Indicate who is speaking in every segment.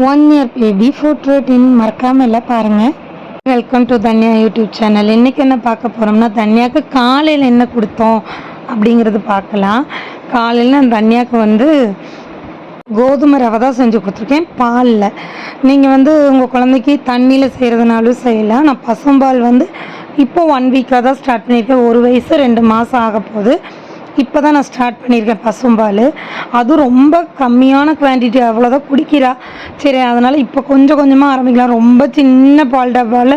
Speaker 1: 1 year baby food routine மறக்காமல் எல்லாம் பாருங்கள். Welcome to Dhanya YouTube channel. இன்றைக்கி என்ன பார்க்க போகிறோம்னா, தன்யாவுக்கு காலையில் என்ன கொடுத்தோம் அப்படிங்கிறது பார்க்கலாம். காலையில் நான் தன்யாவுக்கு வந்து கோதுமை ரவை தான் செஞ்சு கொடுத்துருக்கேன் பாலில். நீங்கள் வந்து உங்கள் குழந்தைக்கு தண்ணியில் செய்கிறதுனாலும் செய்யலாம். நான் பசும்பால் வந்து இப்போ 1 வீக்காக தான் ஸ்டார்ட் பண்ணியிருக்கேன். 1 வயசு 2 மாதம் ஆக போகுது. இப்போ தான் நான் ஸ்டார்ட் பண்ணியிருக்கேன் பசும்பால். அதுவும் ரொம்ப கம்மியான குவான்டிட்டி, அவ்வளோதான் குடிக்கிறா. சரி, அதனால் இப்போ கொஞ்சம் கொஞ்சமாக ஆரம்பிக்கலாம். ரொம்ப சின்ன பால் டப்பாவில்,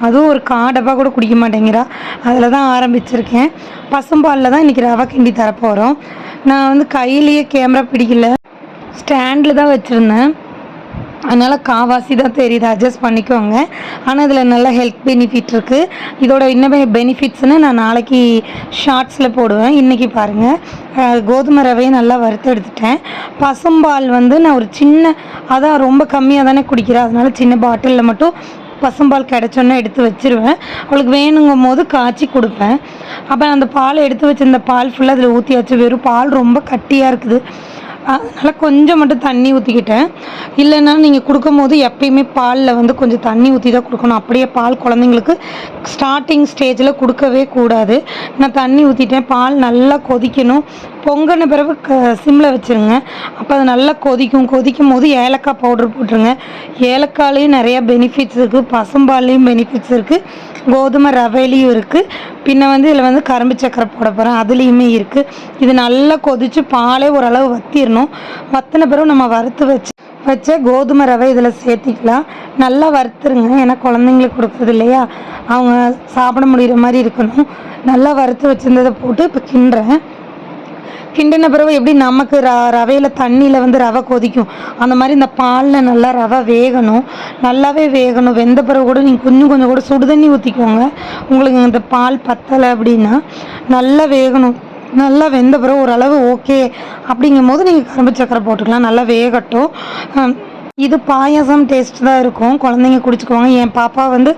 Speaker 1: அதுவும் ஒரு டப்பா கூட குடிக்க மாட்டேங்கிறா. அதில் தான் ஆரம்பிச்சிருக்கேன். பசும்பாலில் தான் இன்றைக்கி ரவை கிண்டி தரப்போகிறோம். நான் வந்து கையிலேயே கேமரா பிடிக்கல, ஸ்டாண்டில் தான் வச்சுருந்தேன். அதனால் காவாசி தான் தெரியுது, அட்ஜஸ்ட் பண்ணிக்கோங்க. ஆனால் இதில் நல்ல ஹெல்த் பெனிஃபிட் இருக்குது. இதோட இன்னுமே பெனிஃபிட்ஸ்னு நான் நாளைக்கு ஷார்ட்ஸில் போடுவேன். இன்றைக்கி பாருங்கள், கோதுமை ரவையை நல்லா வறுத்து எடுத்துட்டேன். பசும்பால் வந்து நான் ஒரு சின்ன, அதான் ரொம்ப கம்மியாக தானே குடிக்கிறேன், அதனால சின்ன பாட்டிலில் மட்டும் பசும்பால் கிடச்சோன்னே எடுத்து வச்சுருவேன். அவளுக்கு வேணுங்கும் போது காய்ச்சி கொடுப்பேன். அப்போ அந்த பால் எடுத்து வச்சுருந்த பால் ஃபுல்லாக அதில் ஊற்றி வச்சு, வெறும் பால் ரொம்ப கட்டியாக இருக்குது, அதனால் கொஞ்சம் மட்டும் தண்ணி ஊற்றிக்கிட்டேன். இல்லைன்னா நீங்கள் கொடுக்கும் போது எப்பயுமே பாலில் வந்து கொஞ்சம் தண்ணி ஊற்றி தான் கொடுக்கணும். அப்படியே பால் குழந்தைங்களுக்கு ஸ்டார்டிங் ஸ்டேஜில் கொடுக்கவே கூடாது. நான் தண்ணி ஊற்றிட்டேன். பால் நல்லா கொதிக்கணும். பொங்கின பிறகு சிம்மில் வச்சுருங்க. அப்போ அது நல்லா கொதிக்கும் போது ஏலக்காய் பவுடர் போட்டுருங்க. ஏலக்காயிலையும் நிறையா பெனிஃபிட்ஸ் இருக்குது, பசும்பால்லையும் பெனிஃபிட்ஸ் இருக்குது, கோதுமை ரவையிலையும் இருக்குது. பின்ன வந்து இதில் வந்து கரும்பு சக்கரை போட போகிறேன், அதுலேயுமே இருக்குது. இது நல்லா கொதித்து பாலே ஓரளவு வற்றிடணும். வற்றின பிறகு நம்ம வறுத்து வச்ச கோதுமை ரவை இதில் சேர்த்திக்கலாம். நல்லா வறுத்துருங்க, ஏன்னா குழந்தைங்களுக்கு கொடுக்குறது இல்லையா, அவங்க சாப்பிட முடிகிற மாதிரி இருக்கணும். நல்லா வறுத்து வச்சுருந்ததை போட்டு இப்போ கிண்டின பிறகு எப்படி நமக்கு ரவையில் தண்ணியில் வந்து ரவை கொதிக்கும், அந்த மாதிரி இந்த பாலில் நல்லா ரவை வேகணும். நல்லாவே வேகணும். வெந்த பிறகு கூட நீங்கள் கொஞ்சம் கூட சுடு தண்ணி ஊற்றிக்கோங்க. உங்களுக்கு இந்த பால் பத்தலை அப்படின்னா நல்லா வேகணும். நல்லா வெந்த பிறகு ஓரளவு ஓகே அப்படிங்கும் போது நீங்கள் கரும்பு சக்கரை போட்டுக்கலாம். நல்லா வேகட்டும். இது பாயாசம் டேஸ்ட் தான் இருக்கும், குழந்தைங்க குடிச்சுக்குவாங்க. என் பாப்பா வந்து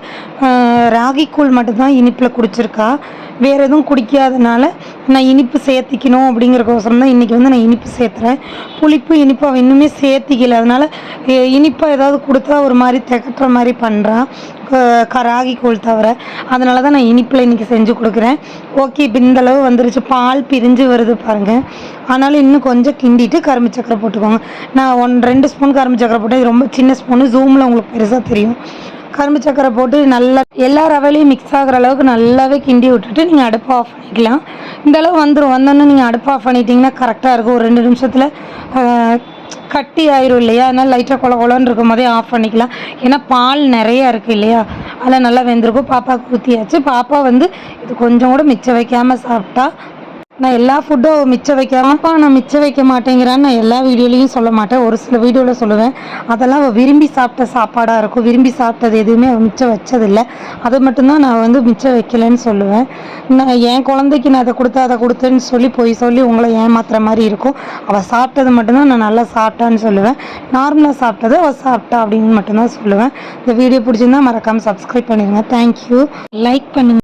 Speaker 1: ராகி கூழ் மட்டும்தான் இனிப்பில் குடிச்சிருக்கா. வேறு எதுவும் குடிக்காதனால நான் இனிப்பு சேர்த்திக்கணும் அப்படிங்கிறக்கோசரம் தான் இன்றைக்கி வந்து நான் இனிப்பு சேர்த்துறேன். புளிப்பு இனிப்பு அவள் இன்னுமே சேர்த்திக்கல, அதனால் இனிப்பாக ஏதாவது கொடுத்தா ஒரு மாதிரி திகட்டுற மாதிரி பண்ணுறான், ராகி கூழ் தவிர. அதனால தான் நான் இனிப்பில் இன்றைக்கி செஞ்சு கொடுக்குறேன். ஓகே, இப்போ இந்தளவு வந்துருச்சு, பால் பிரிஞ்சு வருது பாருங்கள். ஆனாலும் இன்னும் கொஞ்சம் கிண்டிட்டு கரும்பு சக்கரை போட்டுக்கோங்க. நான் 2 ஸ்பூன் கரும்பு சக்கரை போட்டேன். இது ரொம்ப சின்ன ஸ்பூனு, ஜூமில் உங்களுக்கு பெருசாக தெரியும். கரும்பு சக்கரை போட்டு நல்லா எல்லா ரவையிலையும் மிக்ஸ் ஆகிற அளவுக்கு நல்லாவே கிண்டி விட்டுட்டு நீங்கள் அடுப்பை ஆஃப் பண்ணிக்கலாம். இந்தளவு வந்தோன்னே நீங்கள் அடுப்பை ஆஃப் பண்ணிட்டீங்கன்னா கரெக்டாக இருக்கும். ஒரு 2 நிமிஷத்தில் கட்டி ஆயிரும் இல்லையா, அதனால் லைட்டாக கொலன்னு இருக்கும் போதே ஆஃப் பண்ணிக்கலாம். ஏன்னா பால் நிறையா இருக்குது இல்லையா, அதில் நல்லா வெந்திருக்கும். பாப்பாவுக்கு ஊற்றியாச்சு. பாப்பா வந்து இது கொஞ்சம் கூட மிச்சம் வைக்காமல் சாப்பிட்டா. நான் எல்லா ஃபுட்டும் மிச்சம் வைக்காமப்பா, நான் மிச்சம் வைக்க மாட்டேங்கிறான்னு நான் எல்லா வீடியோலையும் சொல்ல மாட்டேன், ஒரு சில வீடியோவில் சொல்லுவேன். அதெல்லாம் அவள் விரும்பி சாப்பிட்ட சாப்பாடாக இருக்கும். விரும்பி சாப்பிட்டது எதுவுமே அவள் மிச்சம் வச்சதில்லை. அது மட்டும்தான் நான் வந்து மிச்சம் வைக்கலைன்னு சொல்லுவேன். நான் என் குழந்தைக்கு நான் அதை கொடுத்தேன்னு சொல்லி உங்களை ஏமாத்துற மாதிரி இருக்கும். அவள் சாப்பிட்டது மட்டும்தான் நான் நல்லா சாப்பிட்டான்னு சொல்லுவேன். நார்மலாக சாப்பிட்டது அவள் சாப்பிட்டா அப்படின்னு மட்டும்தான் சொல்லுவேன். இந்த வீடியோ பிடிச்சிருந்தா மறக்காமல் சப்ஸ்கிரைப் பண்ணிடுங்க. தேங்க்யூ. லைக் பண்ணுங்கள்.